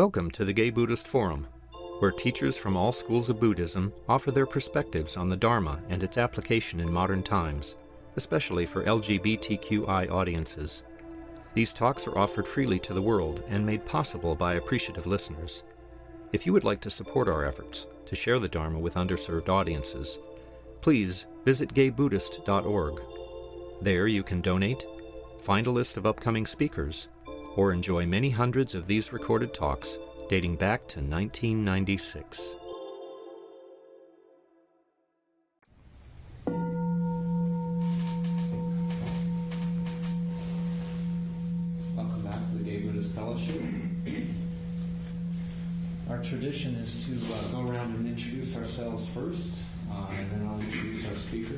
Welcome to the Gay Buddhist Forum, where teachers from all schools of Buddhism offer their perspectives on the Dharma and its application in modern times, especially for LGBTQI audiences. These talks are offered freely to the world and made possible by appreciative listeners. If you would like to support our efforts to share the Dharma with underserved audiences, please visit gaybuddhist.org. There you can donate, find a list of upcoming speakers, or enjoy many hundreds of these recorded talks dating back to 1996. Welcome back to the Gay Buddhist Fellowship. Our tradition is to go around and introduce ourselves first, and then I'll introduce our speaker.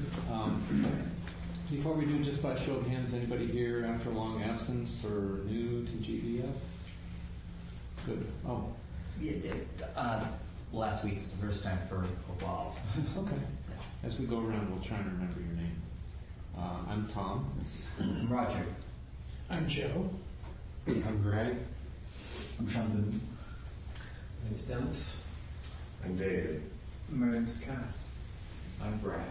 Before we do, just by show of hands, anybody here after a long absence or new to GBF? Good. Oh. Yeah, last week was the first time for a while. Okay. As we go around, we'll try and remember your name. I'm Tom. I'm Roger. I'm Joe. I'm Greg. I'm Shantan. My name's Dennis. I'm David. My name's Cass. I'm Brad.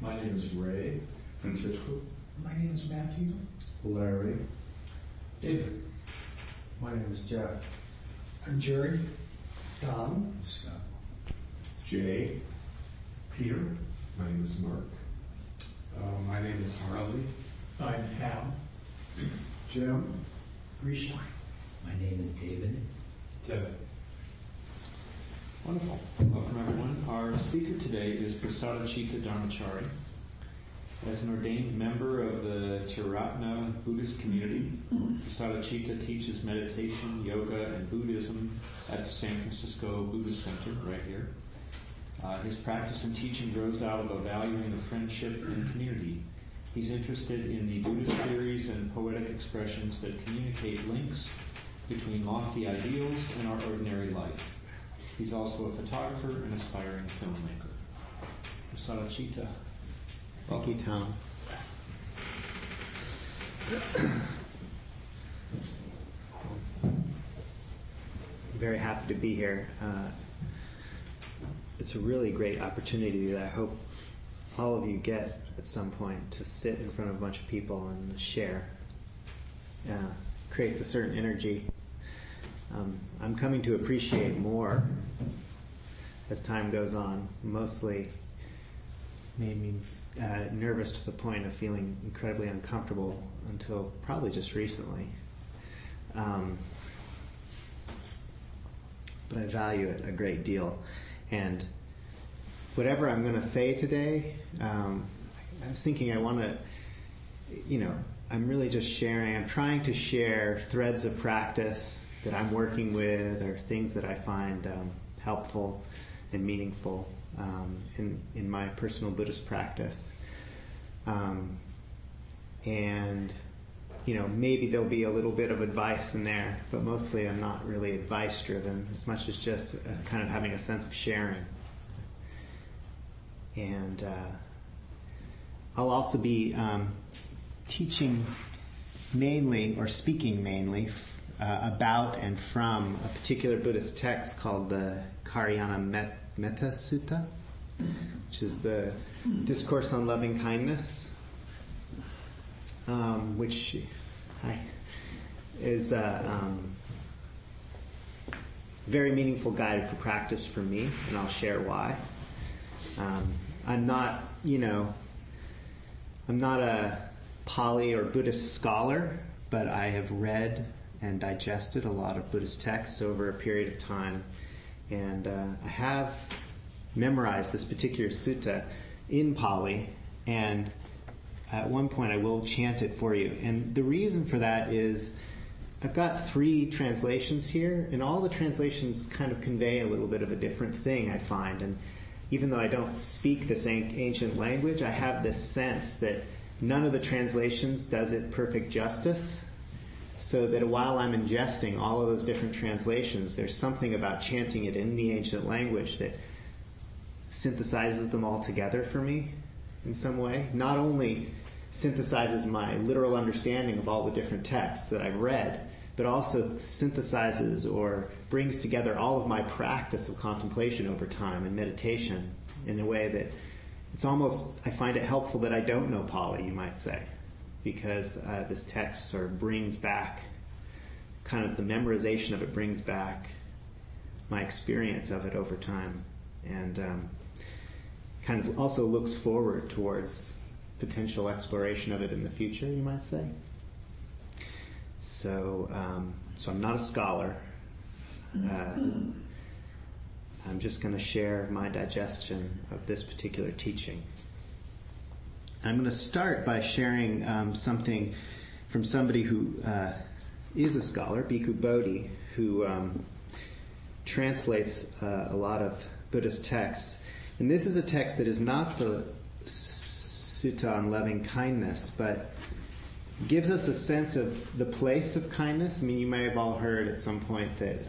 My name is Ray. Francisco. My name is Matthew. Larry. David. My name is Jeff. I'm Jerry. Tom. Scott. Jay. Peter. My name is Mark. My name is Harley. I'm Hal. Jim. Grisha. My name is David. Devin. Wonderful. Welcome, everyone. Our speaker today is Prasadachitta Dharmachari. As an ordained member of the Triratna Buddhist Community, Prasadachitta teaches meditation, yoga, and Buddhism at the San Francisco Buddhist Center, right here. His practice and teaching grows out of a valuing of friendship and community. He's interested in the Buddhist theories and poetic expressions that communicate links between lofty ideals and our ordinary life. He's also a photographer and aspiring filmmaker. Prasadachitta. Thank you, Tom. I'm very happy to be here. It's a really great opportunity that I hope all of you get at some point to sit in front of a bunch of people and share. Creates a certain energy. I'm coming to appreciate more as time goes on. Mostly made me nervous to the point of feeling incredibly uncomfortable until probably just recently. But I value it a great deal. And whatever I'm going to say today, I was thinking I want to, I'm really just sharing. I'm trying to share threads of practice that I'm working with or things that I find helpful and meaningful in my personal Buddhist practice. And, maybe there'll be a little bit of advice in there, but mostly I'm not really advice-driven as much as just kind of having a sense of sharing. And I'll also be teaching mainly, or speaking mainly, about and from a particular Buddhist text called the Karyana Metta Sutta, which is the Discourse on Loving Kindness, which is a very meaningful guide for practice for me, and I'll share why. I'm not a Pali or Buddhist scholar, but I have read and digested a lot of Buddhist texts over a period of time, and I have memorized this particular sutta in Pali, and at one point I will chant it for you. And the reason for that is I've got 3 translations here, and all the translations kind of convey a little bit of a different thing, I find. And even though I don't speak this ancient language, I have this sense that none of the translations does it perfect justice. So that while I'm ingesting all of those different translations, there's something about chanting it in the ancient language that synthesizes them all together for me in some way. Not only synthesizes my literal understanding of all the different texts that I've read, but also synthesizes or brings together all of my practice of contemplation over time and meditation in a way that it's almost, I find it helpful that I don't know Pali, you might say, because this text sort of brings back, kind of the memorization of it brings back my experience of it over time, and kind of also looks forward towards potential exploration of it in the future, you might say. So I'm not a scholar. I'm just going to share my digestion of this particular teaching. I'm going to start by sharing something from somebody who is a scholar, Bhikkhu Bodhi, who translates a lot of Buddhist texts. And this is a text that is not the Sutta on loving kindness, but gives us a sense of the place of kindness. I mean, you may have all heard at some point that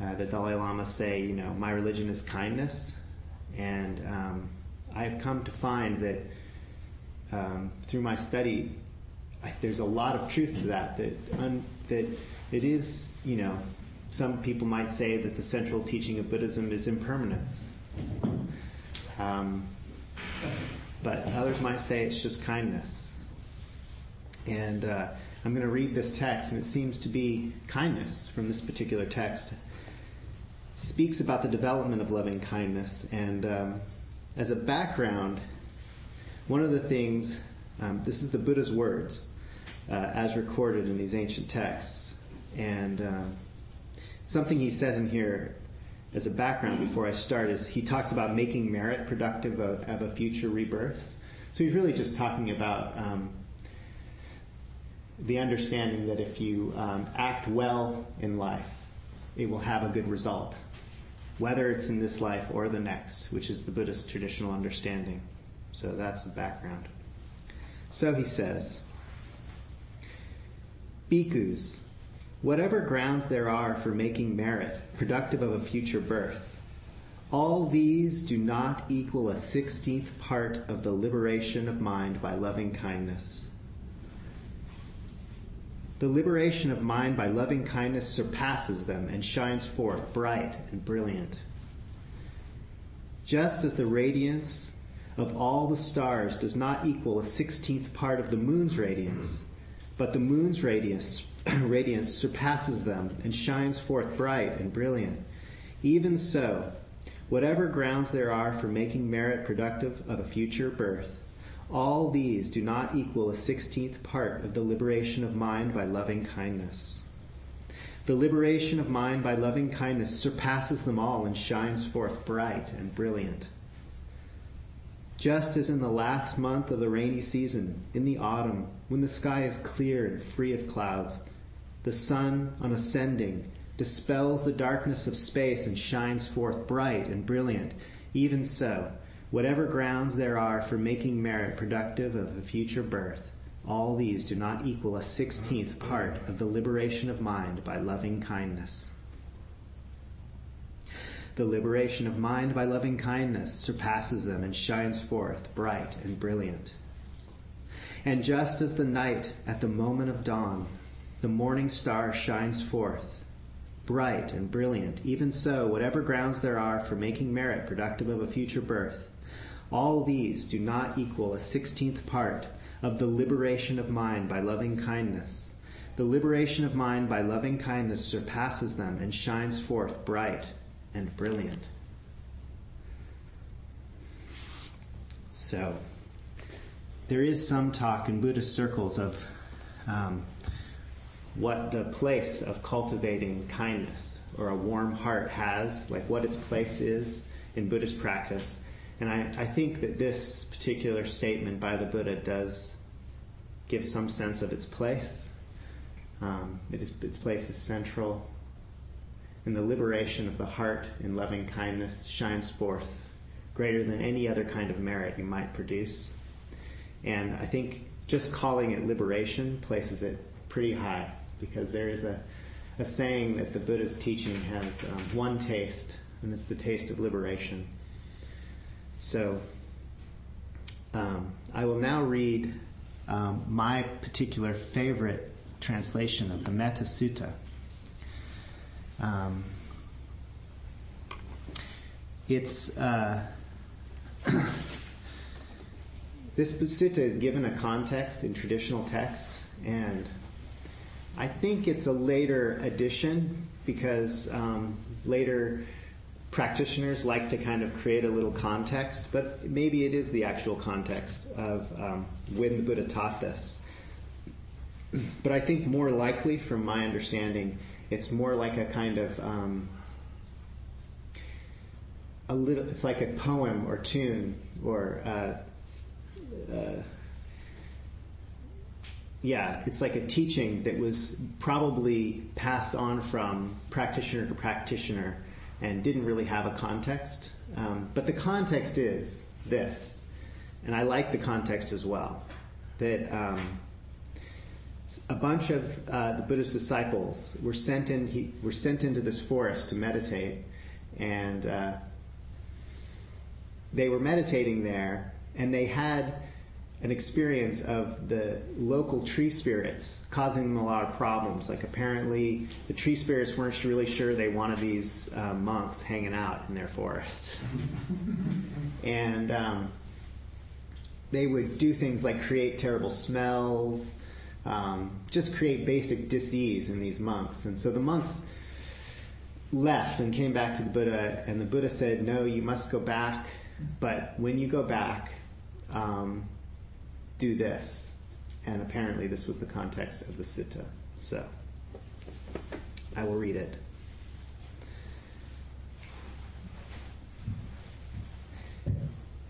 the Dalai Lama say, my religion is kindness. And I've come to find that through my study, there's a lot of truth to that it is, some people might say that the central teaching of Buddhism is impermanence. But others might say it's just kindness. And I'm going to read this text, and it seems to be kindness from this particular text. It speaks about the development of loving kindness. And as a background, one of the things, this is the Buddha's words as recorded in these ancient texts. And something he says in here as a background before I start is he talks about making merit productive of a future rebirth. So he's really just talking about the understanding that if you act well in life, it will have a good result, whether it's in this life or the next, which is the Buddhist traditional understanding. So that's the background. So he says, Bhikkhus, whatever grounds there are for making merit productive of a future birth, all these do not equal a 16th part of the liberation of mind by loving kindness. The liberation of mind by loving kindness surpasses them and shines forth bright and brilliant. Just as the radiance of all the stars does not equal a 16th part of the moon's radiance, but the moon's radiance surpasses them and shines forth bright and brilliant, even so, whatever grounds there are for making merit productive of a future birth, all these do not equal a 16th part of the liberation of mind by loving kindness. The liberation of mind by loving kindness surpasses them all and shines forth bright and brilliant. Just as in the last month of the rainy season, in the autumn, when the sky is clear and free of clouds, the sun, on ascending, dispels the darkness of space and shines forth bright and brilliant, even so, whatever grounds there are for making merit productive of a future birth, all these do not equal a 16th part of the liberation of mind by loving kindness. The liberation of mind by loving kindness surpasses them and shines forth bright and brilliant. And just as the night at the moment of dawn, the morning star shines forth bright and brilliant, even so, whatever grounds there are for making merit productive of a future birth, all these do not equal a 16th part of the liberation of mind by loving kindness. The liberation of mind by loving kindness surpasses them and shines forth bright and brilliant. So, there is some talk in Buddhist circles of what the place of cultivating kindness or a warm heart has, like what its place is in Buddhist practice. And I think that this particular statement by the Buddha does give some sense of its place. Its place is central. And the liberation of the heart in loving kindness shines forth greater than any other kind of merit you might produce. And I think just calling it liberation places it pretty high, because there is a saying that the Buddha's teaching has one taste, and it's the taste of liberation. So I will now read my particular favorite translation of the Metta Sutta. It's this sutta is given a context in traditional text, and I think it's a later addition because later practitioners like to kind of create a little context, but maybe it is the actual context of when the Buddha taught this. But I think more likely, from my understanding, it's more like a kind of it's like a poem or tune or it's like a teaching that was probably passed on from practitioner to practitioner and didn't really have a context. But the context is this, and I like the context as well, that a bunch of the Buddha's disciples were sent into this forest to meditate, and they were meditating there, and they had an experience of the local tree spirits causing them a lot of problems. Like apparently the tree spirits weren't really sure they wanted these monks hanging out in their forest. And they would do things like create terrible smells, just create basic dis-ease in these monks. And so the monks left and came back to the Buddha, and the Buddha said, no, you must go back, but when you go back, do this. And apparently this was the context of the sutta. So I will read it.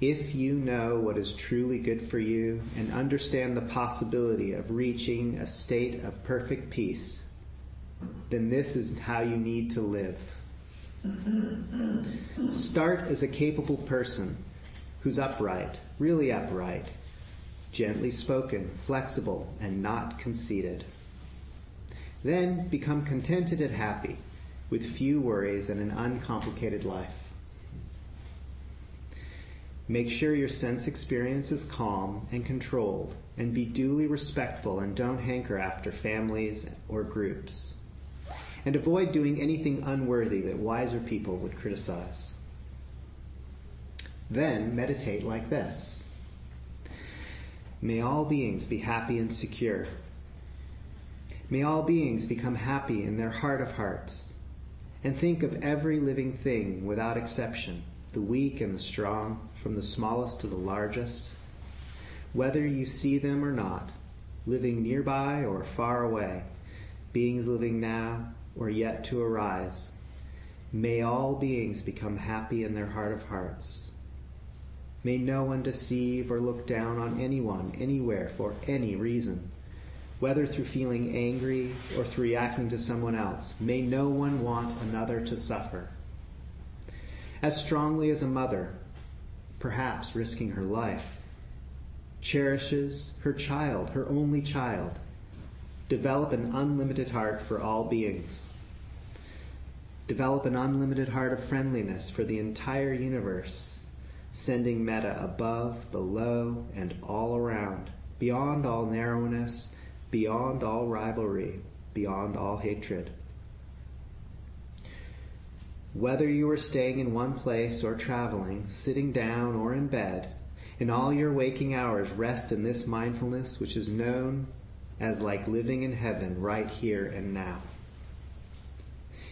If you know what is truly good for you and understand the possibility of reaching a state of perfect peace, then this is how you need to live. Start as a capable person who's upright, really upright, gently spoken, flexible, and not conceited. Then become contented and happy, with few worries and an uncomplicated life. Make sure your sense experience is calm and controlled, and be duly respectful, and don't hanker after families or groups. And avoid doing anything unworthy that wiser people would criticize. Then meditate like this. May all beings be happy and secure. May all beings become happy in their heart of hearts. And think of every living thing without exception, the weak and the strong, from the smallest to the largest. Whether you see them or not, living nearby or far away, beings living now or yet to arise, may all beings become happy in their heart of hearts. May no one deceive or look down on anyone, anywhere, for any reason. Whether through feeling angry or through reacting to someone else, may no one want another to suffer. As strongly as a mother, perhaps risking her life, cherishes her child, her only child, develop an unlimited heart for all beings. Develop an unlimited heart of friendliness for the entire universe, sending metta above, below, and all around, beyond all narrowness, beyond all rivalry, beyond all hatred. Whether you are staying in one place or traveling, sitting down or in bed, in all your waking hours rest in this mindfulness which is known as like living in heaven right here and now.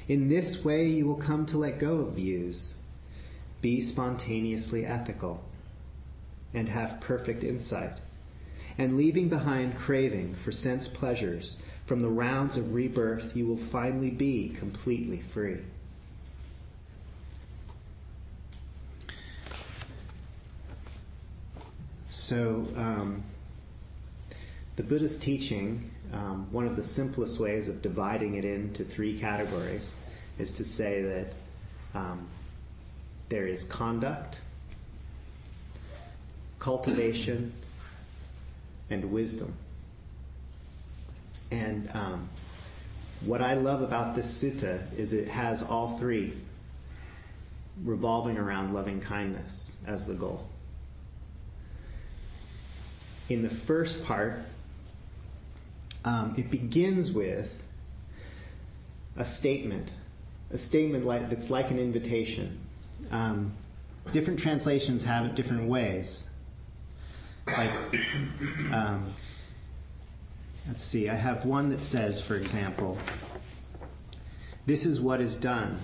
In this way you will come to let go of views, be spontaneously ethical, and have perfect insight, and leaving behind craving for sense pleasures, from the rounds of rebirth you will finally be completely free. So, the Buddha's teaching, one of the simplest ways of dividing it into three categories is to say that there is conduct, cultivation, and wisdom. And what I love about this sutta is it has all three revolving around loving kindness as the goal. In the first part, it begins with a statement a statement that's like an invitation. Different translations have it different ways. Like, let's see, I have one that says, for example, "This is what is done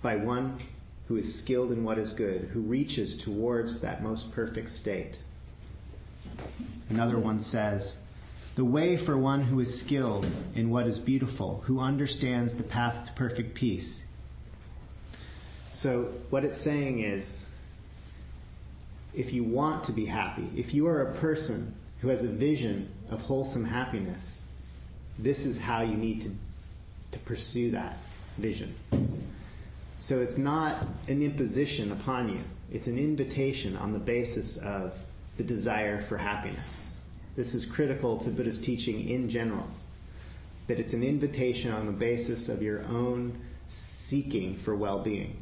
by one who is skilled in what is good, who reaches towards that most perfect state." Another one says, "The way for one who is skilled in what is beautiful, who understands the path to perfect peace." So what it's saying is, if you want to be happy, if you are a person who has a vision of wholesome happiness, this is how you need to pursue that vision. So it's not an imposition upon you. It's an invitation on the basis of the desire for happiness. This is critical to Buddhist teaching in general, that it's an invitation on the basis of your own seeking for well-being.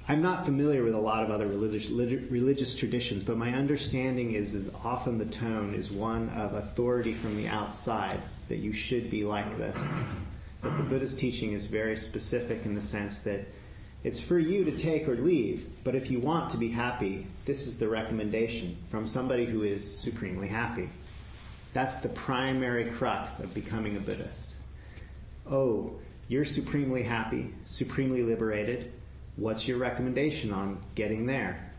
I'm not familiar with a lot of other religious traditions, but my understanding is often the tone is one of authority from the outside, that you should be like this. But the Buddhist teaching is very specific in the sense that it's for you to take or leave, but if you want to be happy, this is the recommendation from somebody who is supremely happy. That's the primary crux of becoming a Buddhist. Oh, you're supremely happy, supremely liberated. What's your recommendation on getting there?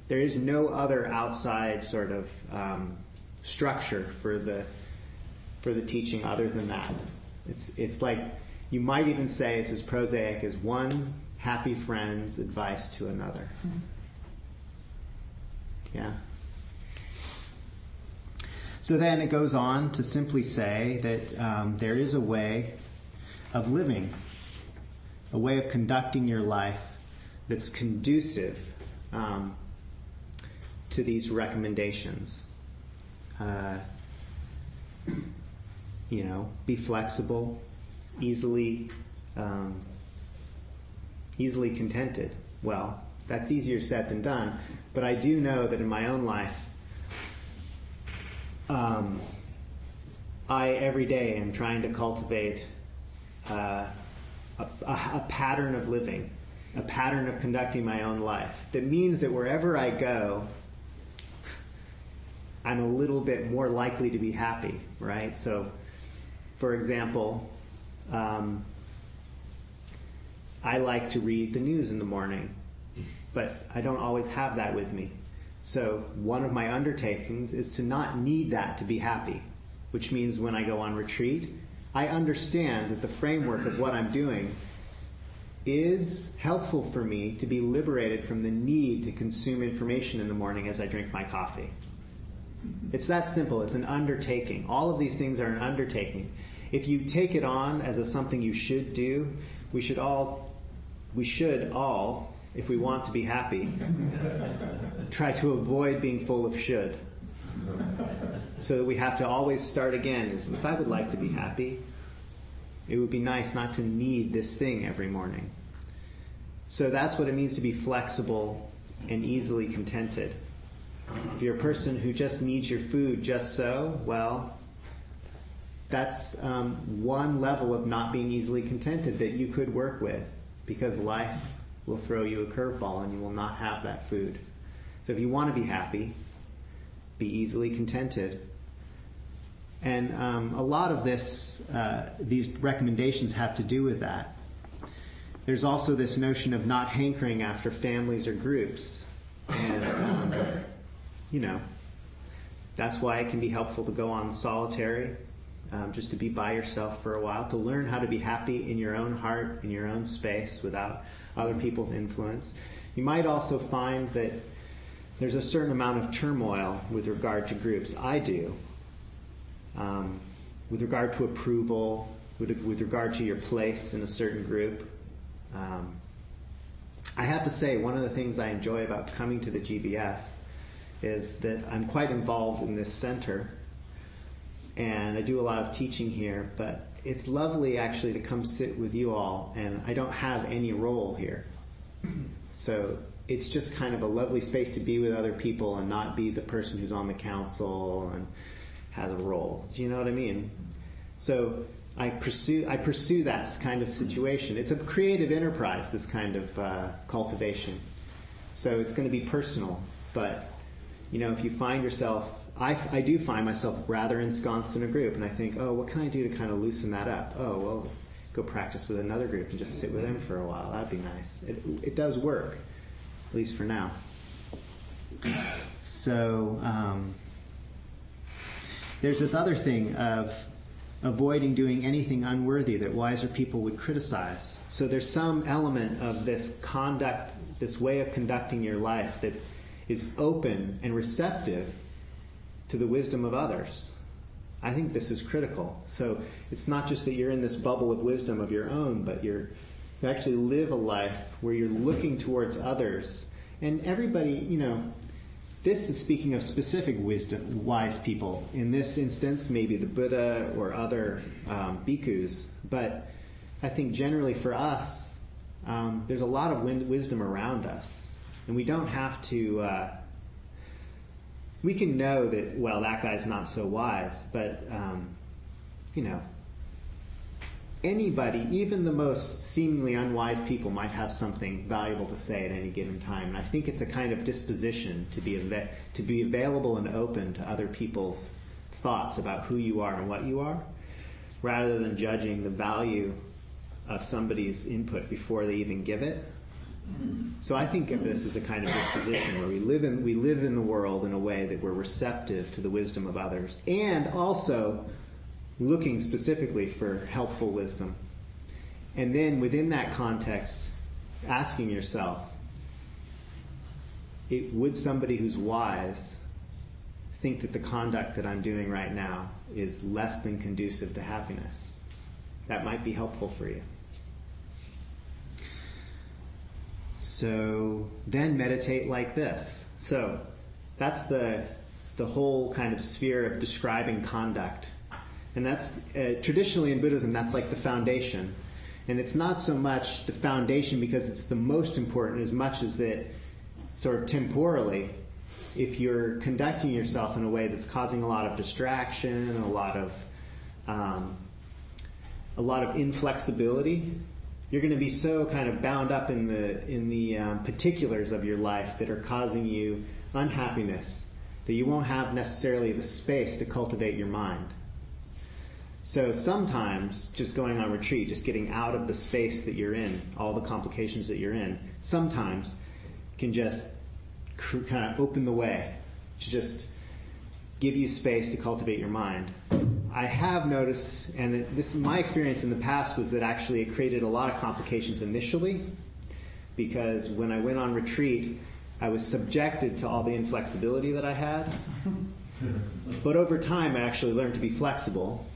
There is no other outside sort of structure for the teaching other than that. It's like, you might even say it's as prosaic as one happy friend's advice to another. Yeah. So then it goes on to simply say that there is a way of living, a way of conducting your life that's conducive to these recommendations. Be flexible, easily contented. Well, that's easier said than done, but I do know that in my own life, I every day am trying to cultivate a pattern of living, a pattern of conducting my own life. That means that wherever I go, I'm a little bit more likely to be happy, right? So, for example, I like to read the news in the morning, but I don't always have that with me. So one of my undertakings is to not need that to be happy, which means when I go on retreat, I understand that the framework of what I'm doing is helpful for me to be liberated from the need to consume information in the morning as I drink my coffee. It's that simple. It's an undertaking. All of these things are an undertaking. If you take it on as something you should do, we should all, if we want to be happy, try to avoid being full of should. So that we have to always start again. If I would like to be happy, it would be nice not to need this thing every morning. So that's what it means to be flexible and easily contented. If you're a person who just needs your food just so, well, that's one level of not being easily contented that you could work with, because life will throw you a curveball and you will not have that food. So if you want to be happy, be easily contented. And a lot of these recommendations have to do with that. There's also this notion of not hankering after families or groups. And, that's why it can be helpful to go on solitary, just to be by yourself for a while, to learn how to be happy in your own heart, in your own space, without other people's influence. You might also find that there's a certain amount of turmoil with regard to groups. I do. With regard to approval, with regard to your place in a certain group. I have to say, one of the things I enjoy about coming to the GBF is that I'm quite involved in this center, and I do a lot of teaching here, but it's lovely actually to come sit with you all, and I don't have any role here. So it's just kind of a lovely space to be with other people and not be the person who's on the council and has a role. Do you know what I mean? So I pursue that kind of situation. It's a creative enterprise, this kind of cultivation. So it's going to be personal. But, if you find yourself, I do find myself rather ensconced in a group, and I think, oh, what can I do to kind of loosen that up? Oh, well, go practice with another group and just sit with them for a while. That'd be nice. It does work, at least for now. So there's this other thing of avoiding doing anything unworthy that wiser people would criticize. So there's some element of this conduct, this way of conducting your life that is open and receptive to the wisdom of others. I think this is critical. So it's not just that you're in this bubble of wisdom of your own, but you actually live a life where you're looking towards others. And everybody, this is speaking of specific wisdom, wise people. In this instance, maybe the Buddha or other bhikkhus. But I think generally for us, there's a lot of wisdom around us. And we don't have to... we can know that, well, that guy's not so wise. But, anybody, even the most seemingly unwise people, might have something valuable to say at any given time. And I think it's a kind of disposition to be available and open to other people's thoughts about who you are and what you are, rather than judging the value of somebody's input before they even give it. So I think of this as a kind of disposition where we live in the world in a way that we're receptive to the wisdom of others, and also looking specifically for helpful wisdom. And then within that context, asking yourself, would somebody who's wise think that the conduct that I'm doing right now is less than conducive to happiness? That might be helpful for you. So then meditate like this. So that's the whole kind of sphere of describing conduct. And that's, traditionally in Buddhism, that's like the foundation. And it's not so much the foundation because it's the most important as much as that sort of temporally, if you're conducting yourself in a way that's causing a lot of distraction, a lot of inflexibility, you're going to be so kind of bound up in the particulars of your life that are causing you unhappiness that you won't have necessarily the space to cultivate your mind. So sometimes just going on retreat, just getting out of the space that you're in, all the complications that you're in, sometimes can just kind of open the way to just give you space to cultivate your mind. I have noticed, and my experience in the past was that actually it created a lot of complications initially, because when I went on retreat, I was subjected to all the inflexibility that I had. But over time, I actually learned to be flexible,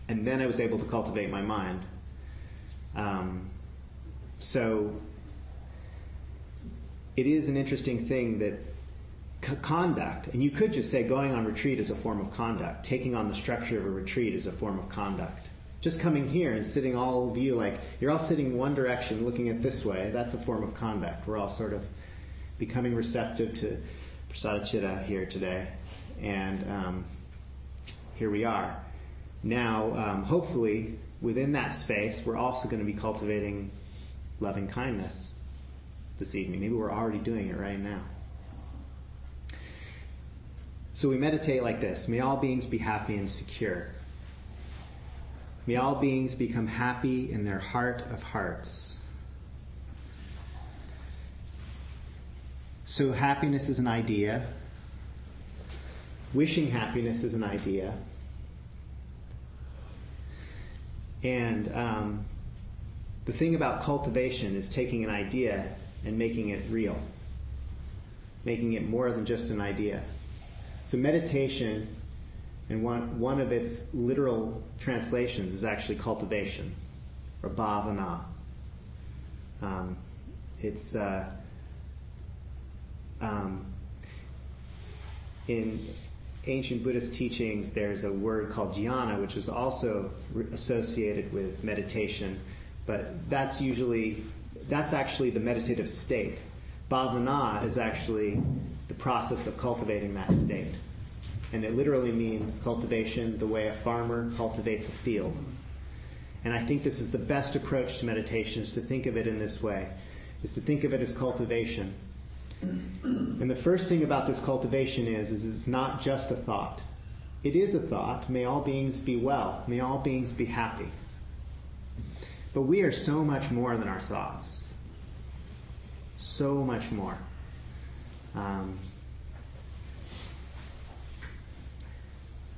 and then I was able to cultivate my mind. So it is an interesting thing that conduct, and you could just say going on retreat is a form of conduct. Taking on the structure of a retreat is a form of conduct. Just coming here and sitting all of you, like you're all sitting one direction looking at this way, that's a form of conduct. We're all sort of becoming receptive to Prasadachitta here today. And here we are. Now, hopefully, within that space, we're also going to be cultivating loving kindness this evening. Maybe we're already doing it right now. So we meditate like this. May all beings be happy and secure. May all beings become happy in their heart of hearts. So happiness is an idea. Wishing happiness is an idea. And the thing about cultivation is taking an idea and making it real. Making it more than just an idea. So meditation, and one of its literal translations is actually cultivation, or bhavana. In ancient Buddhist teachings, there's a word called jhana, which is also associated with meditation, but that's actually the meditative state. Bhavana is actually the process of cultivating that state. And it literally means cultivation the way a farmer cultivates a field. And I think this is the best approach to meditation, is to think of it in this way, is to think of it as cultivation. And the first thing about this cultivation is it's not just a thought. It is a thought. May all beings be well. May all beings be happy. But we are so much more than our thoughts. So much more.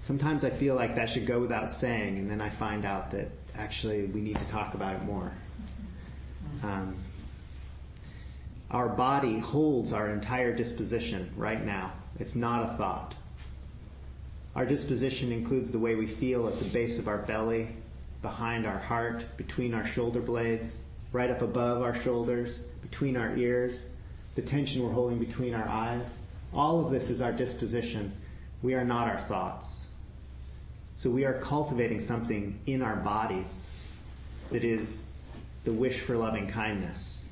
Sometimes I feel like that should go without saying, and then I find out that actually we need to talk about it more. Our body holds our entire disposition right now. It's not a thought. Our disposition includes the way we feel at the base of our belly, behind our heart, between our shoulder blades, right up above our shoulders, between our ears, the tension we're holding between our eyes. All of this is our disposition. We are not our thoughts. So we are cultivating something in our bodies that is the wish for loving kindness.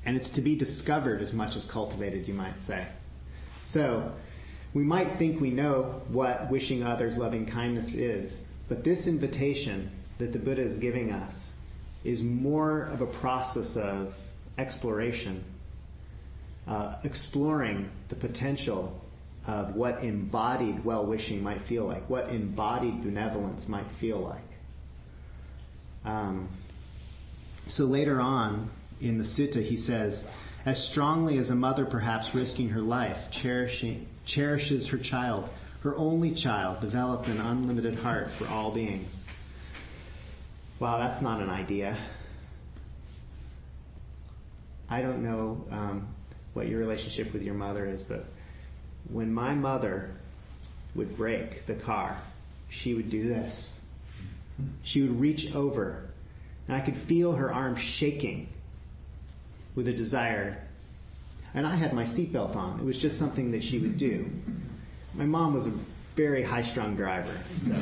And it's to be discovered as much as cultivated, you might say. So, we might think we know what wishing others loving kindness is, but this invitation that the Buddha is giving us is more of a process of exploration, exploring the potential of what embodied well-wishing might feel like, what embodied benevolence might feel like. So later on, in the sutta, he says, as strongly as a mother perhaps risking her life, cherishes her child, her only child, developed an unlimited heart for all beings. Wow, that's not an idea. I don't know what your relationship with your mother is, but when my mother would brake the car, she would do this. She would reach over, and I could feel her arm shaking with a desire. And I had my seatbelt on. It was just something that she would do. My mom was a very high-strung driver, so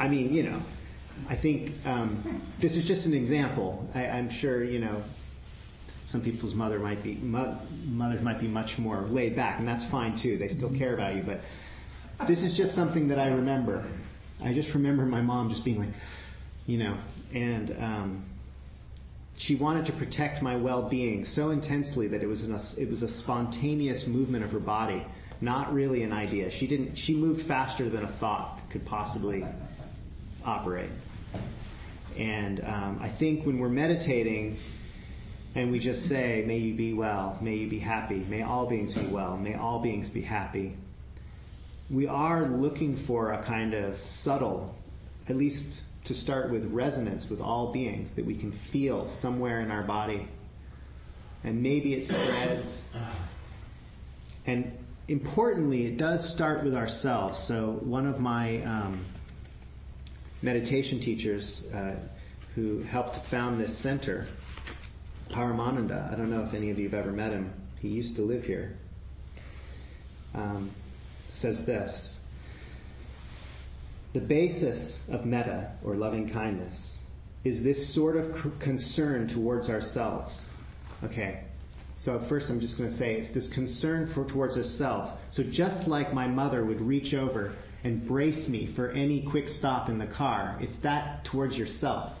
I mean, you know, I think this is just an example. I'm sure, you know, some people's mothers might be much more laid back, and that's fine too. They still care about you, but this is just something that I remember. I just remember my mom just being like, you know, and she wanted to protect my well-being so intensely that it was a spontaneous movement of her body, not really an idea. She moved faster than a thought could possibly operate. And I think when we're meditating and we just say, may you be well, may you be happy, may all beings be well, may all beings be happy, we are looking for a kind of subtle, at least to start with, resonance with all beings that we can feel somewhere in our body. And maybe it spreads. And importantly, it does start with ourselves. So one of my meditation teachers who helped found this center, Paramananda, I don't know if any of you have ever met him. He used to live here. Says this: the basis of metta, or loving kindness, is this sort of concern towards ourselves. Okay, so at first I'm just going to say it's this concern towards ourselves. So just like my mother would reach over and brace me for any quick stop in the car, it's that towards yourself.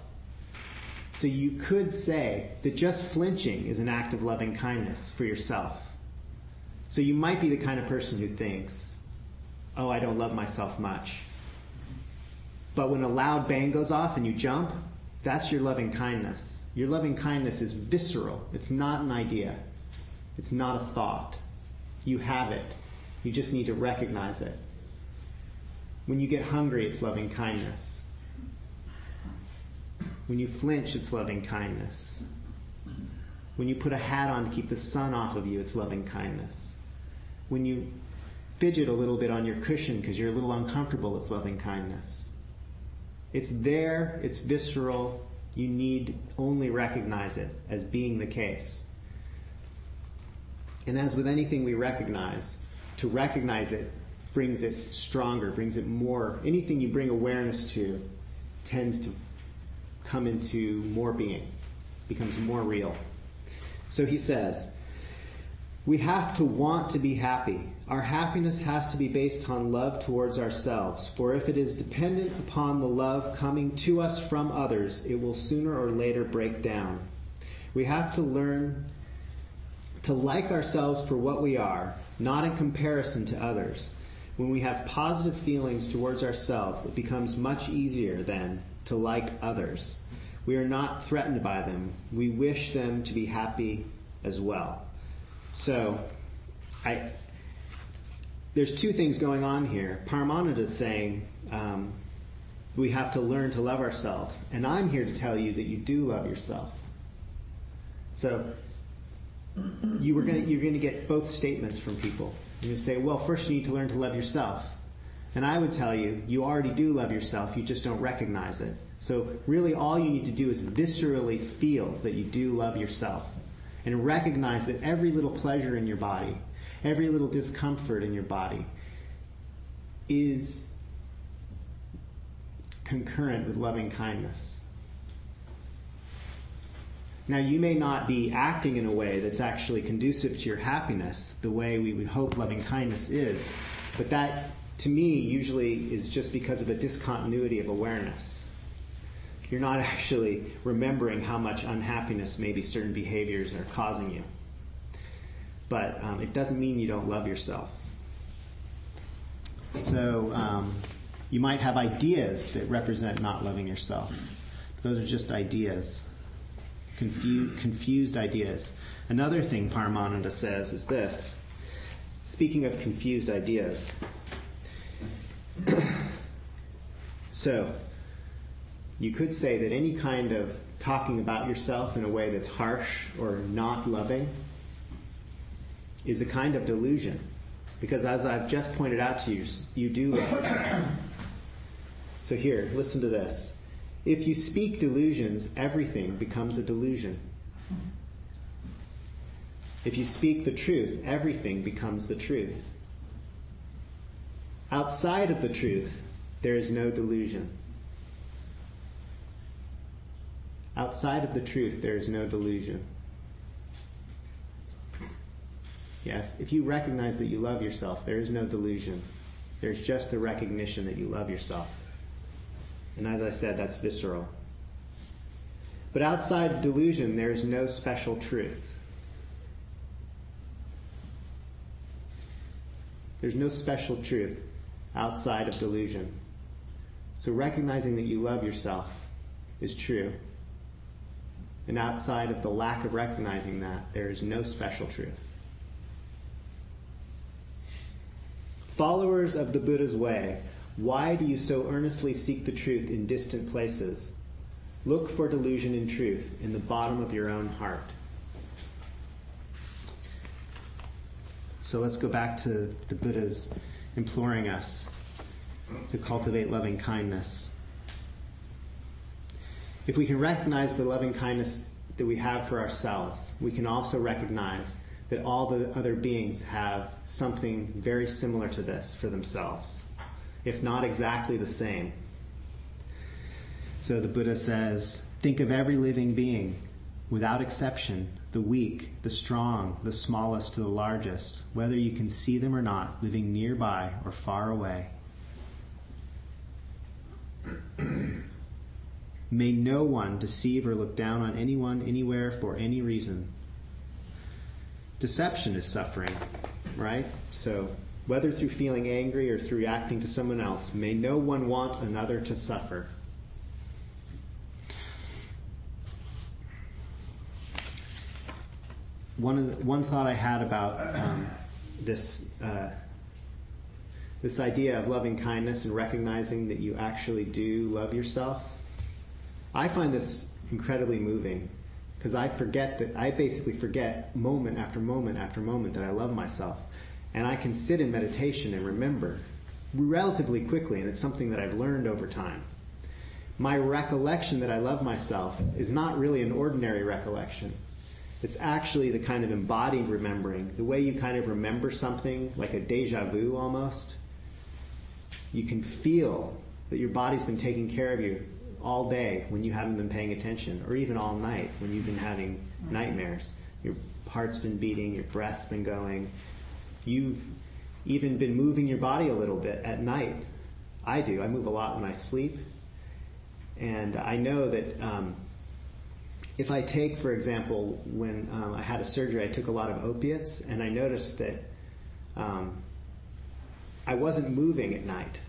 So you could say that just flinching is an act of loving kindness for yourself. So you might be the kind of person who thinks, oh, I don't love myself much. But when a loud bang goes off and you jump, that's your loving kindness. Your loving kindness is visceral. It's not an idea. It's not a thought. You have it. You just need to recognize it. When you get hungry, it's loving kindness. When you flinch, it's loving kindness. When you put a hat on to keep the sun off of you, it's loving kindness. When you fidget a little bit on your cushion because you're a little uncomfortable, it's loving kindness. It's there, it's visceral, you need only recognize it as being the case. And as with anything we recognize, to recognize it brings it stronger, brings it more. Anything you bring awareness to tends to come into more being, becomes more real. So he says, we have to want to be happy. Our happiness has to be based on love towards ourselves, for if it is dependent upon the love coming to us from others, it will sooner or later break down. We have to learn to like ourselves for what we are, not in comparison to others. When we have positive feelings towards ourselves, it becomes much easier then to like others. We are not threatened by them. We wish them to be happy as well. So, there's two things going on here. Paramananda is saying we have to learn to love ourselves. And I'm here to tell you that you do love yourself. So you're going to get both statements from people. You're going to say, well, first you need to learn to love yourself. And I would tell you, you already do love yourself, you just don't recognize it. So really all you need to do is viscerally feel that you do love yourself. And recognize that every little pleasure in your body, every little discomfort in your body is concurrent with loving kindness. Now, you may not be acting in a way that's actually conducive to your happiness, the way we would hope loving kindness is, but that, to me, usually is just because of a discontinuity of awareness. You're not actually remembering how much unhappiness maybe certain behaviors are causing you. But it doesn't mean you don't love yourself. So you might have ideas that represent not loving yourself. Those are just ideas, confused ideas. Another thing Paramananda says is this. Speaking of confused ideas. So, you could say that any kind of talking about yourself in a way that's harsh or not loving is a kind of delusion. Because as I've just pointed out to you, you do love yourself. So here, listen to this. If you speak delusions, everything becomes a delusion. If you speak the truth, everything becomes the truth. Outside of the truth, there is no delusion. Outside of the truth, there is no delusion. Yes, if you recognize that you love yourself, there is no delusion. There's just the recognition that you love yourself. And as I said, that's visceral. But outside of delusion, there is no special truth. There's no special truth outside of delusion. So recognizing that you love yourself is true. And outside of the lack of recognizing that, there is no special truth. Followers of the Buddha's way, why do you so earnestly seek the truth in distant places? Look for delusion in truth in the bottom of your own heart. So let's go back to the Buddha's imploring us to cultivate loving kindness. If we can recognize the loving kindness that we have for ourselves, we can also recognize that all the other beings have something very similar to this for themselves, if not exactly the same. So the Buddha says, think of every living being, without exception, the weak, the strong, the smallest to the largest, whether you can see them or not, living nearby or far away. May no one deceive or look down on anyone, anywhere, for any reason. Deception is suffering, right? So, whether through feeling angry or through reacting to someone else, may no one want another to suffer. One thought I had about this idea of loving kindness and recognizing that you actually do love yourself, I find this incredibly moving. Because I basically forget moment after moment after moment that I love myself. And I can sit in meditation and remember relatively quickly, and it's something that I've learned over time. My recollection that I love myself is not really an ordinary recollection. It's actually the kind of embodied remembering, the way you kind of remember something, like a deja vu almost. You can feel that your body's been taking care of you all day when you haven't been paying attention, or even all night when you've been having nightmares. Your heart's been beating, your breath's been going. You've even been moving your body a little bit at night. I do. I move a lot when I sleep. And I know that if I take, for example, when I had a surgery, I took a lot of opiates, and I noticed that I wasn't moving at night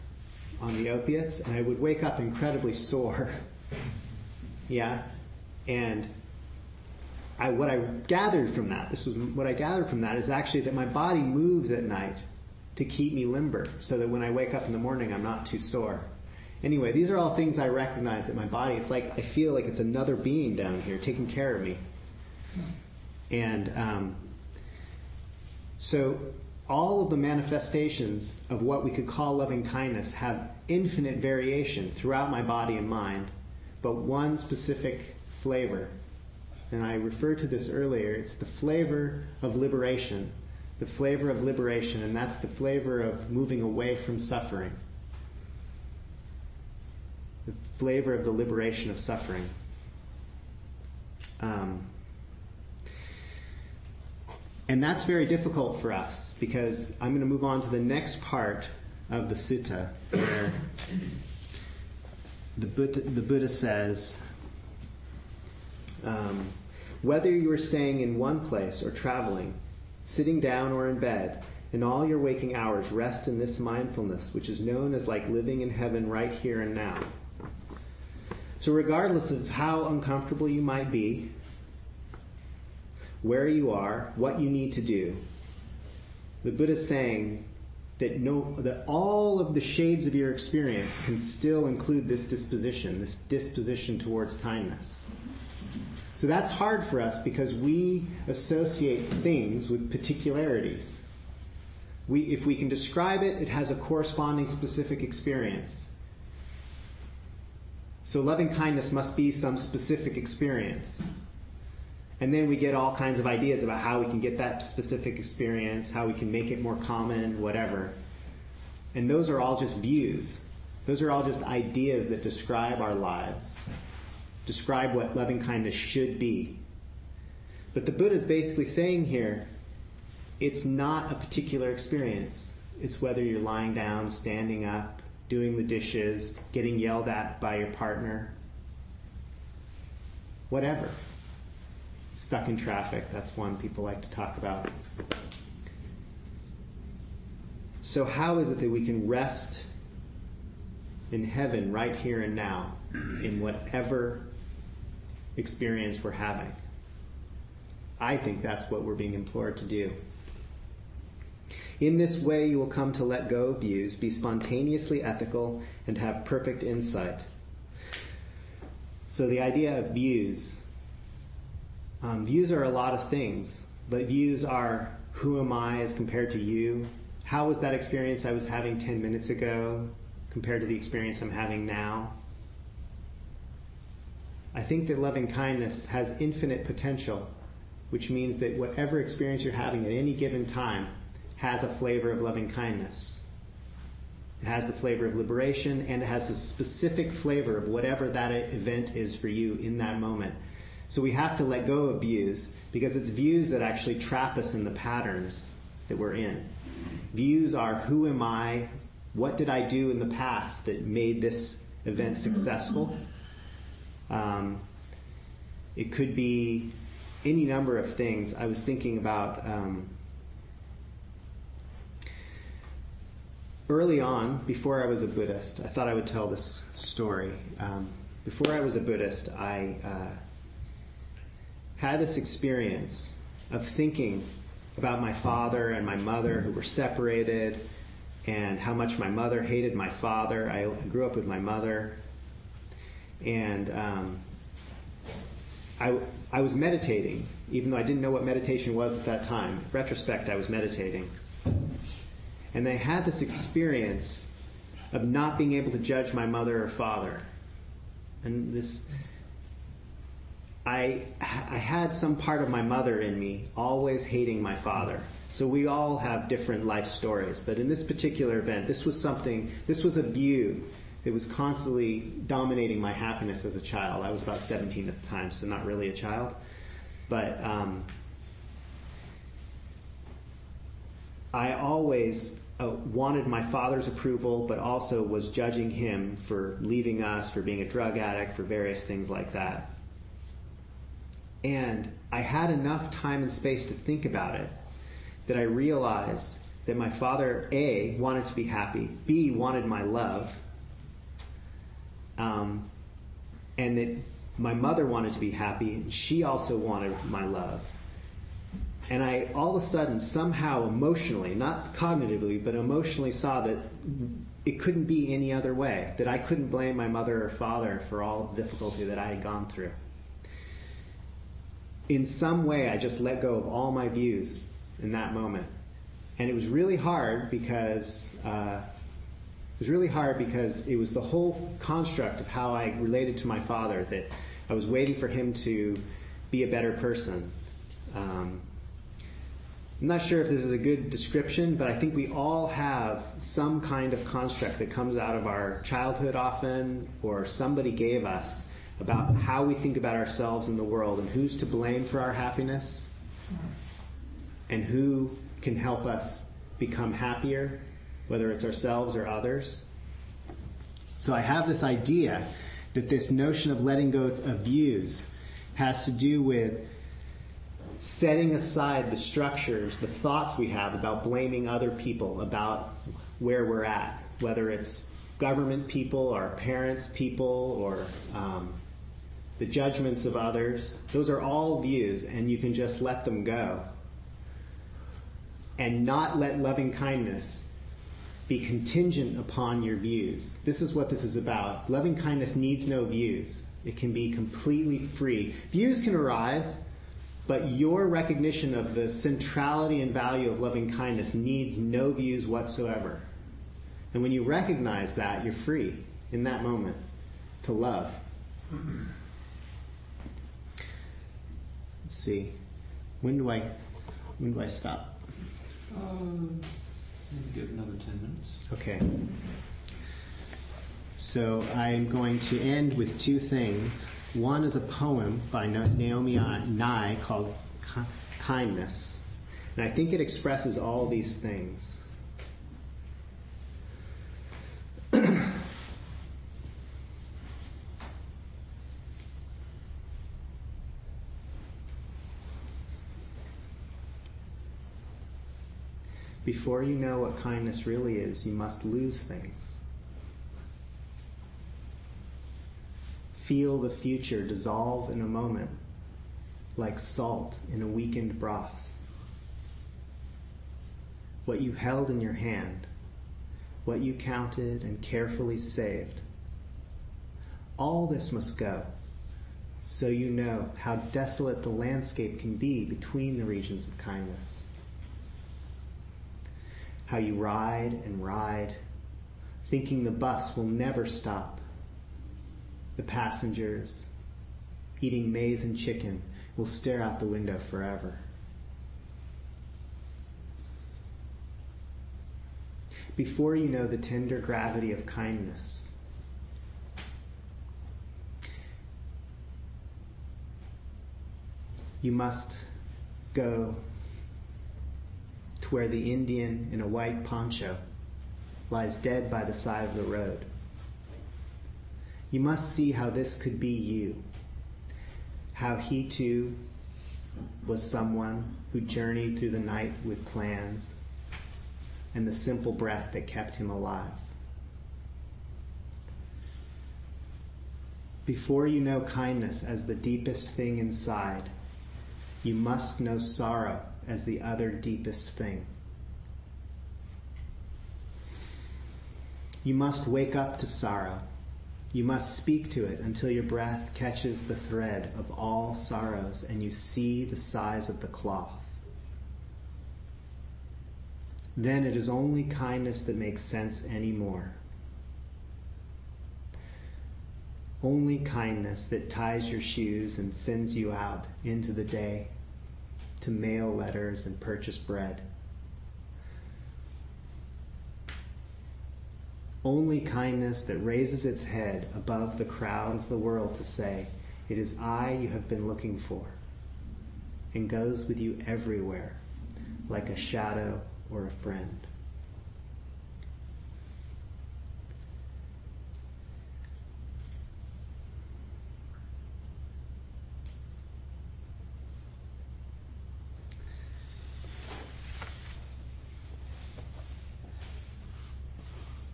on the opiates, and I would wake up incredibly sore. Yeah? And what I gathered from that is actually that my body moves at night to keep me limber, so that when I wake up in the morning, I'm not too sore. Anyway, these are all things I recognize that my body, it's like I feel like it's another being down here taking care of me. And so all of the manifestations of what we could call loving kindness have infinite variation throughout my body and mind, but one specific flavor. And I referred to this earlier. It's the flavor of liberation. The flavor of liberation, and that's the flavor of moving away from suffering. The flavor of the liberation of suffering. And that's very difficult for us, because I'm going to move on to the next part of the sutta, where the Buddha says, whether you are staying in one place or traveling, sitting down or in bed, in all your waking hours rest in this mindfulness, which is known as like living in heaven right here and now. So regardless of how uncomfortable you might be, where you are, what you need to do, the Buddha is saying that all of the shades of your experience can still include this disposition towards kindness. So that's hard for us because we associate things with particularities. If we can describe it, it has a corresponding specific experience. So loving kindness must be some specific experience. And then we get all kinds of ideas about how we can get that specific experience, how we can make it more common, whatever. And those are all just views. Those are all just ideas that describe our lives, describe what loving kindness should be. But the Buddha is basically saying here, it's not a particular experience. It's whether you're lying down, standing up, doing the dishes, getting yelled at by your partner, whatever. Stuck in traffic, that's one people like to talk about. So how is it that we can rest in heaven right here and now in whatever experience we're having? I think that's what we're being implored to do. In this way, you will come to let go of views, be spontaneously ethical, and have perfect insight. So the idea of views. Views are a lot of things, but views are who am I as compared to you? How was that experience I was having 10 minutes ago compared to the experience I'm having now? I think that loving kindness has infinite potential, which means that whatever experience you're having at any given time has a flavor of loving kindness. It has the flavor of liberation, and it has the specific flavor of whatever that event is for you in that moment. So we have to let go of views, because it's views that actually trap us in the patterns that we're in. Views are who am I, what did I do in the past that made this event successful? It could be any number of things. I was thinking about early on, before I was a Buddhist, I thought I would tell this story. Before I was a Buddhist, I had this experience of thinking about my father and my mother who were separated, and how much my mother hated my father. I grew up with my mother, and I was meditating, even though I didn't know what meditation was at that time. In retrospect, I was meditating. And I had this experience of not being able to judge my mother or father. And I had some part of my mother in me always hating my father. So we all have different life stories. But in this particular event, this was a view that was constantly dominating my happiness as a child. I was about 17 at the time, so not really a child. But I always wanted my father's approval, but also was judging him for leaving us, for being a drug addict, for various things like that. And I had enough time and space to think about it that I realized that my father, A, wanted to be happy, B, wanted my love, and that my mother wanted to be happy, and she also wanted my love. And I all of a sudden, somehow emotionally, not cognitively, but emotionally saw that it couldn't be any other way, that I couldn't blame my mother or father for all the difficulty that I had gone through. In some way, I just let go of all my views in that moment. And it was really hard because it was the whole construct of how I related to my father, that I was waiting for him to be a better person. I'm not sure if this is a good description, but I think we all have some kind of construct that comes out of our childhood often, or somebody gave us, about how we think about ourselves in the world and who's to blame for our happiness and who can help us become happier, whether it's ourselves or others. So I have this idea that this notion of letting go of views has to do with setting aside the structures, the thoughts we have about blaming other people about where we're at, whether it's government people or parents people or the judgments of others. Those are all views, and you can just let them go and not let loving kindness be contingent upon your views. This is what this is about. Loving kindness needs no views. It can be completely free. Views can arise, but your recognition of the centrality and value of loving kindness needs no views whatsoever. And when you recognize that, you're free in that moment to love. Let's see. When do I stop? Maybe give another 10 minutes. Okay. So I'm going to end with two things. One is a poem by Naomi Nye called Kindness. And I think it expresses all these things. Before you know what kindness really is, you must lose things. Feel the future dissolve in a moment, like salt in a weakened broth. What you held in your hand, what you counted and carefully saved, all this must go, so you know how desolate the landscape can be between the regions of kindness. How you ride and ride, thinking the bus will never stop. The passengers, eating maize and chicken, will stare out the window forever. Before you know the tender gravity of kindness, you must go to where the Indian in a white poncho lies dead by the side of the road. You must see how this could be you, how he too was someone who journeyed through the night with plans and the simple breath that kept him alive. Before you know kindness as the deepest thing inside, you must know sorrow as the other deepest thing. You must wake up to sorrow. You must speak to it until your breath catches the thread of all sorrows and you see the size of the cloth. Then it is only kindness that makes sense anymore. Only kindness that ties your shoes and sends you out into the day to mail letters and purchase bread. Only kindness that raises its head above the crowd of the world to say, "It is I you have been looking for," and goes with you everywhere, like a shadow or a friend.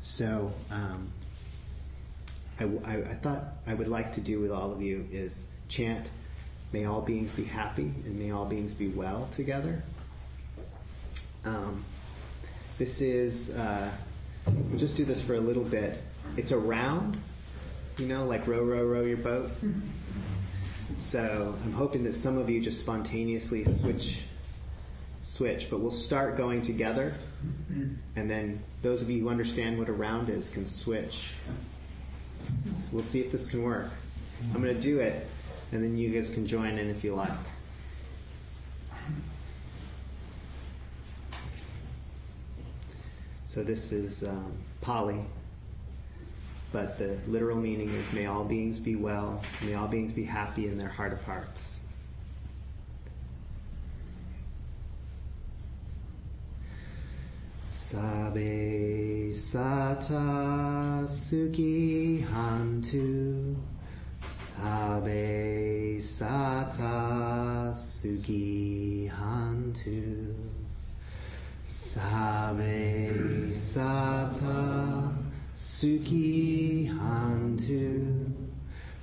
So I thought I would like to do with all of you is chant, may all beings be happy and may all beings be well together. This is, we'll just do this for a little bit. It's a round, like row, row, row your boat. So I'm hoping that some of you just spontaneously switch, but we'll start going together, and then those of you who understand what a round is can switch. So we'll see if this can work. I'm going to do it, and then you guys can join in if you like. So this is Pali, but the literal meaning is may all beings be well, may all beings be happy in their heart of hearts. Sabe sata suki hantu, sabe sata suki hantu, sabe sata suki hantu,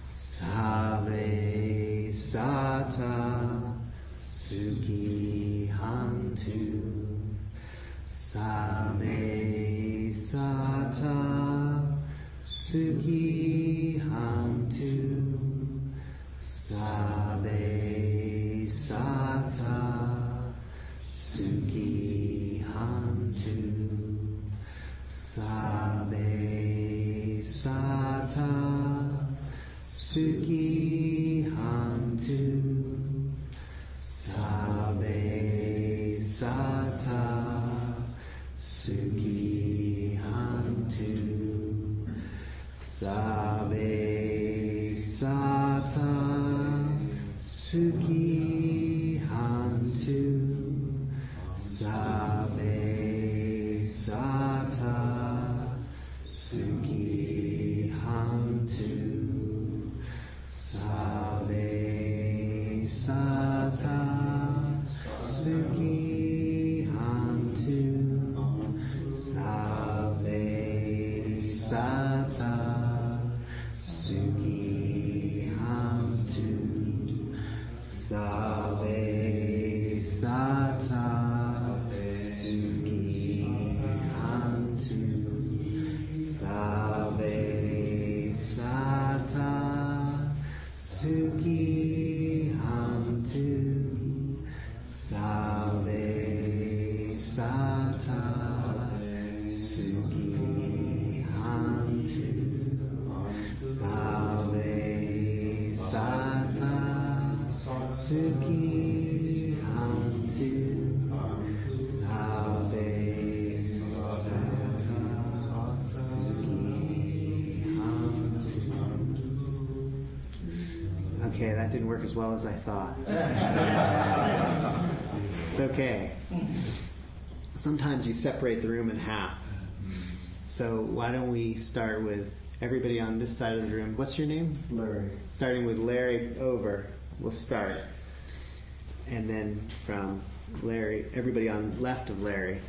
sabe sata suki hantu. Sabe sata suki hantu, sabe sata suki hantu, sabe sata suki hantu, sabe sata suki hantu, sabe sata suki hantu, sabe sata suki hantu, sabe sata suki hantu. Sabe sata suki hantu, sabe sata suki hantu, sabe sata suki hantu, sabe sata suki hantu, sabe sata suki hantu, sabe sata suki hantu. Okay, that didn't work as well as I thought. It's okay. Sometimes you separate the room in half. So why don't we start with everybody on this side of the room. What's your name? Larry. Starting with Larry over. We'll start. And then from Larry, everybody on left of Larry,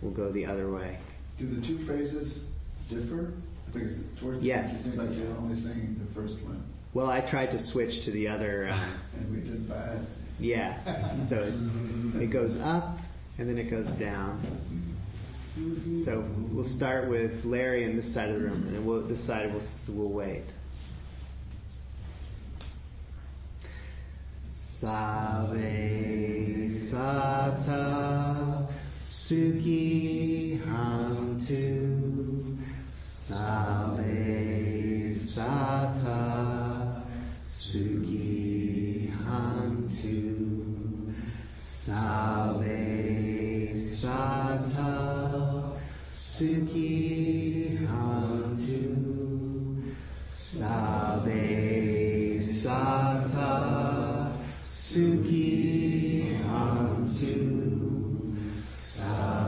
will go the other way. Do the two phrases differ? Because towards the end, it seems like you're only singing the first one. Well, I tried to switch to the other. And we did bad. Yeah. So it goes up and then it goes down. So we'll start with Larry on this side of the room, and then this side we'll wait. Sabe sata suki hantu, sabe sata suki hantu, sabe sata suki hantu, sabe sata suki hantu, sabe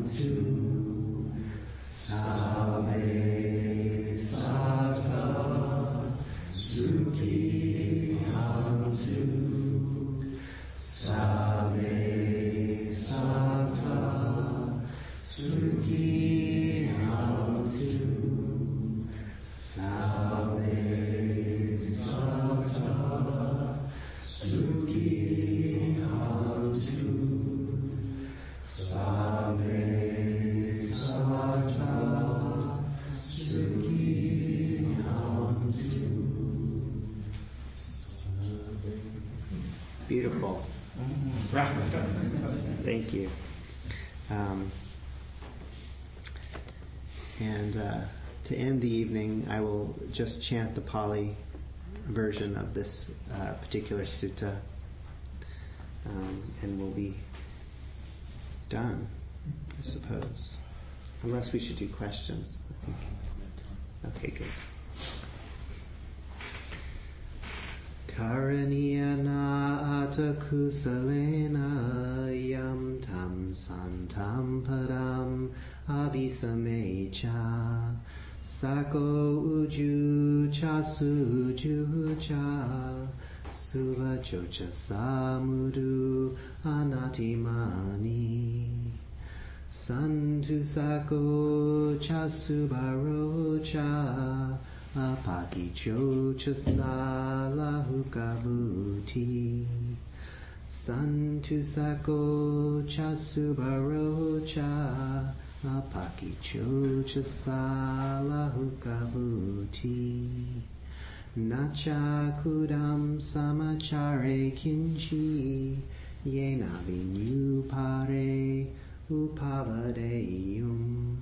hantu, sabe sata, suki hantu, sabe sata, suki hantu, sabe sata, suki hantu, sabe sata, suki hantu. Beautiful. Thank you. And to end the evening, I will just chant the Pali version of this particular sutta, and we'll be done, I suppose. Unless we should do questions, I think. Okay, good. Karaniyana atakusalena yam tam santam padam abhisamecha sako uju cha suju cha suva chocha samudu anatimani santu sako cha subaro cha apaki chocha salahu kavuti santu sako cha subaro cha apaki chocha salahu kavuti nacha kudam samachare kinchi yena vinyu pare upavadeyum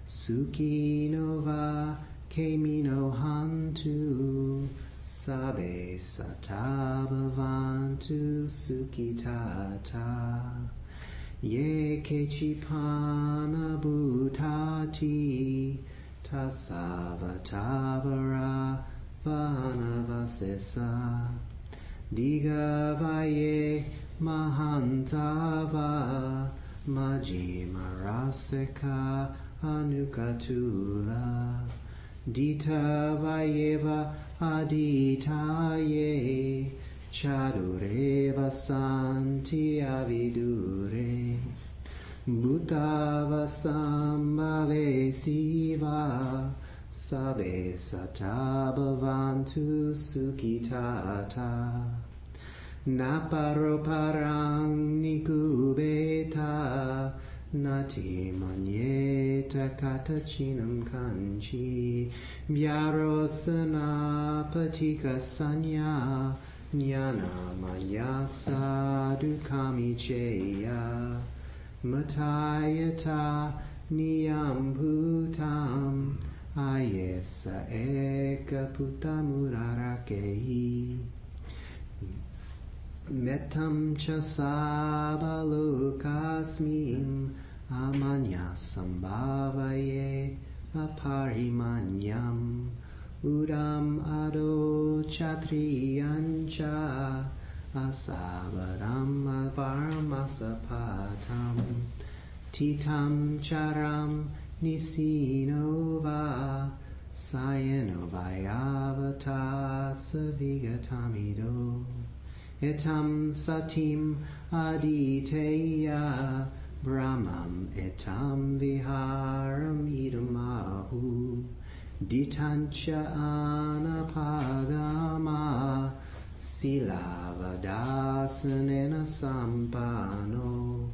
sukino va kemino hantu sabe sata bhavantu sukitata ye kechipana bhutati tasavatavara vanavasesa digavaye mahantava majimaraseka anukatula dita vayeva aditaye chadureva santi avidure bhutava sambhave siva sabe satabhavantu sukitata naparo parang nikubeta nati manyeta katachinam kanchi vyarosana patika sanya jnana manyasa dukami cheya matayata niyam bhutam ayesa eka putamurarakehi metam cha sabalokasmim amanya sambhavaye aparimanyam udam ado chatriyancha asabadam avaramasapatam titam charam nisinova sayano vayavata savigatamido etam satim aditeya brahmam etam viharam idamahu ditancha anapagama silavadasanena sampano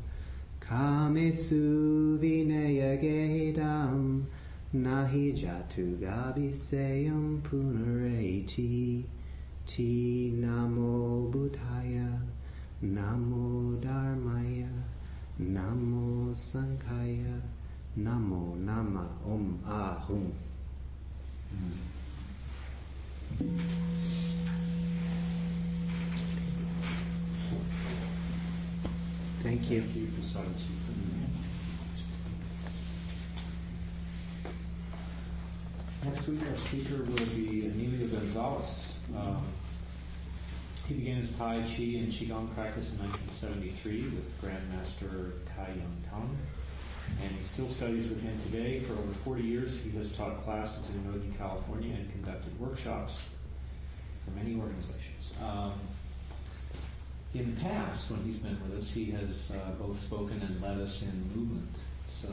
kamesu vinayagedam nahi jatu gabiseyam punareti ti namo buddhaya namo dharmaya namo sankhaya namo nama ahum. Thank you. Thank you, Prasadachitta. Next week, our speaker will be Emilio Gonzalez. He began his Tai Chi and Qigong practice in 1973 with Grandmaster Kai Young Tong. And he still studies with him today. For over 40 years, he has taught classes in Northern California and conducted workshops for many organizations. In the past, when he's been with us, he has both spoken and led us in movement. So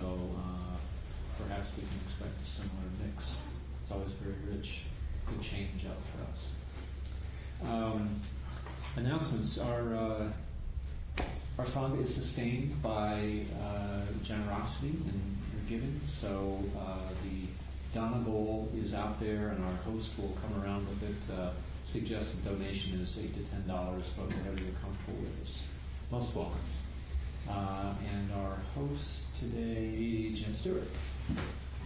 perhaps we can expect a similar mix. It's always very rich, good change out for us. Announcements are our sangha is sustained by generosity and giving. So the Dana bowl is out there, and our host will come around with it. Suggested donation is $8 to $10, but whatever you're comfortable with is most welcome. And our host today, Jim Stewart.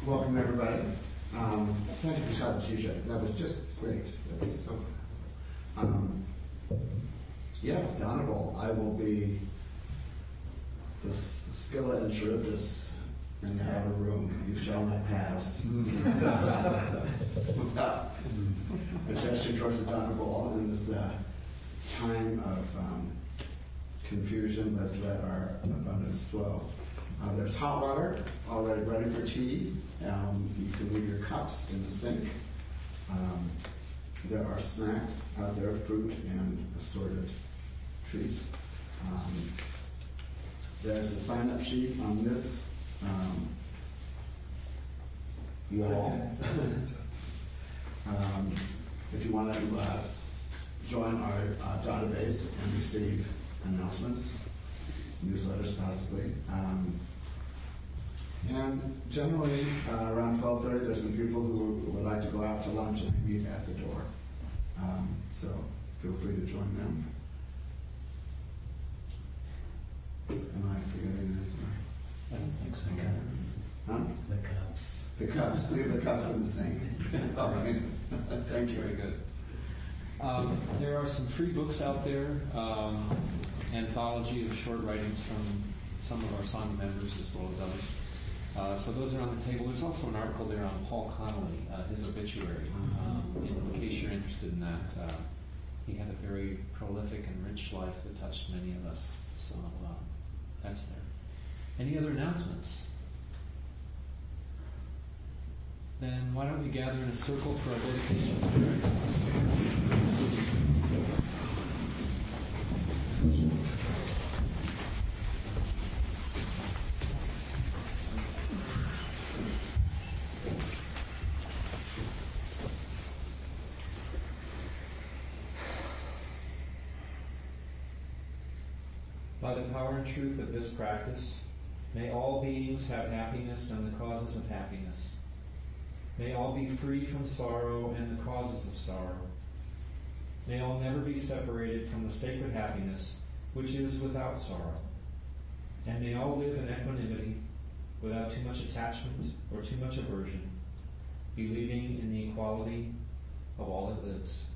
Welcome, everybody. Thank you, Prasadachitta. That was just great. That was so. Yes, Donoval, I will be the Scylla and Charybdis in the outer room. You shall not pass. Without a gesture towards the Donoval in this time of confusion, let's let our abundance flow. There's hot water already ready for tea. You can leave your cups in the sink. There are snacks out there, fruit and assorted treats. There's a sign-up sheet on this wall. If you want to join our database and receive announcements, newsletters possibly. And generally, around 12:30, there's some people who would like to go out to lunch and meet at the door. So feel free to join them. Am I forgetting anything? I don't think so. The cups. Huh? The cups. The cups. Leave the cups in the sink. Okay. Thank you. Very good. There are some free books out there, anthology of short writings from some of our Sangha members as well as others. So those are on the table. There's also an article there on Paul Connolly, his obituary. In case you're interested in that, he had a very prolific and rich life that touched many of us. So that's there. Any other announcements? Then why don't we gather in a circle for our dedication? By the power and truth of this practice, may all beings have happiness and the causes of happiness. May all be free from sorrow and the causes of sorrow. May all never be separated from the sacred happiness which is without sorrow. And may all live in equanimity without too much attachment or too much aversion, believing in the equality of all that lives.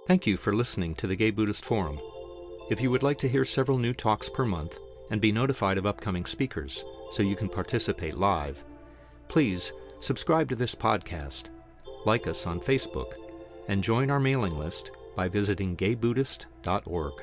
Thank you for listening to the Gay Buddhist Forum. If you would like to hear several new talks per month and be notified of upcoming speakers so you can participate live, please subscribe to this podcast, like us on Facebook, and join our mailing list by visiting gaybuddhist.org.